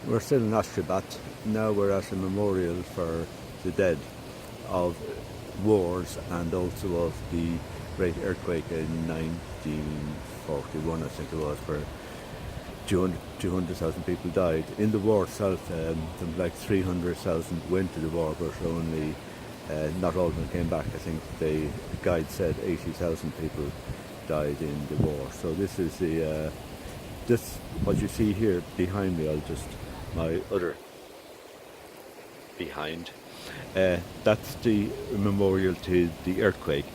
We're still in Ashgabat. Now we're at a memorial for the dead of wars and also of the great earthquake in 1941, I think it was, where 200,000 people died. In the war itself, like 300,000 went to the war, but only not all of them came back. I think the guide said 80,000 people died in the war. So this is this what you see here behind me. I'll just my other behind. That's the memorial to the earthquake.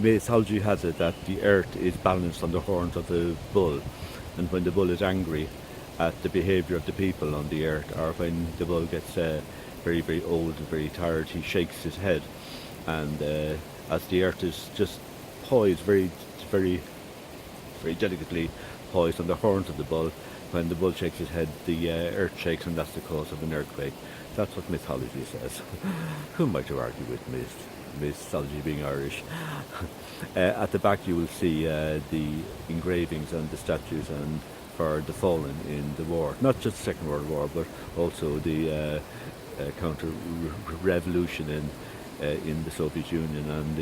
Mythology has it that the earth is balanced on the horns of the bull, and when the bull is angry at the behaviour of the people on the earth, or when the bull gets very, very old and very tired, he shakes his head, and as the earth is just poised, very, very, very delicately poised on the horns of the bull, when the bull shakes his head, the earth shakes, and that's the cause of an earthquake. That's what mythology says. Who am I to argue with mythology being Irish? At the back you will see the engravings and the statues and for the fallen in the war. Not just the Second World War, but also the counter-revolution in the Soviet Union and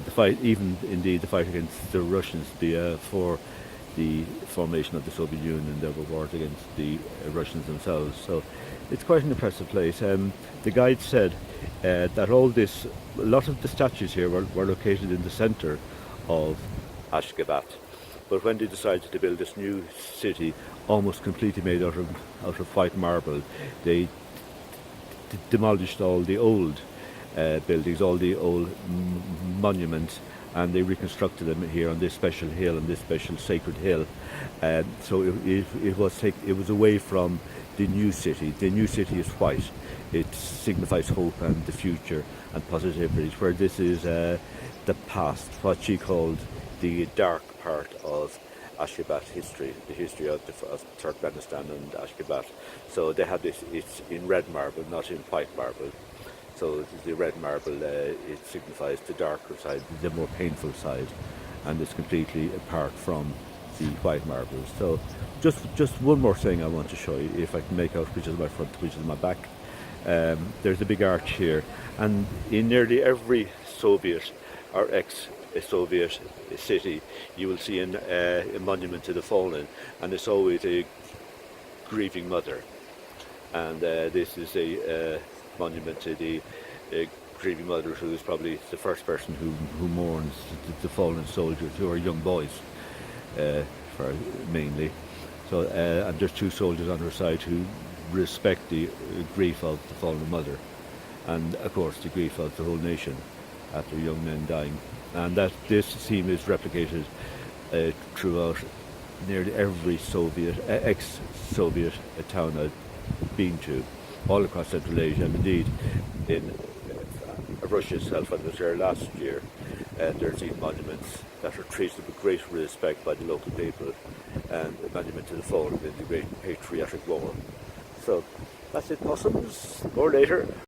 the fight, even indeed the fight against the Russians before the formation of the Soviet Union. There were wars against the Russians themselves. So it's quite an impressive place. The guide said that a lot of the statues here were located in the centre of Ashgabat. But when they decided to build this new city, almost completely made out of white marble, they demolished all the old buildings, all the old monuments, and they reconstructed them here on this special hill, on this special sacred hill. So it was away from the new city. The new city is white. It signifies hope and the future and positivity, where this is the past, what she called the dark part of Ashgabat history, the history of Turkmenistan and Ashgabat. So they have this, it's in red marble, not in white marble. So the red marble, it signifies the darker side, the more painful side, and it's completely apart from the white marble. So just one more thing I want to show you, if I can make out which is my front, which is my back. There's a big arch here, and in nearly every Soviet or ex-Soviet city, you will see a monument to the fallen, and it's always a grieving mother. And this is a monument to the grieving mother, who is probably the first person who mourns the fallen soldiers, who are young boys, mainly. So, and there's two soldiers on her side who respect the grief of the fallen mother, and of course the grief of the whole nation after young men dying. And that this theme is replicated throughout nearly every ex-Soviet town I've been to, all across Central Asia, and indeed in Russia itself. I was there last year, and there's these monuments that are treated with great respect by the local people, and a monument to the fallen in the Great Patriotic War. So that's it, possums, or later.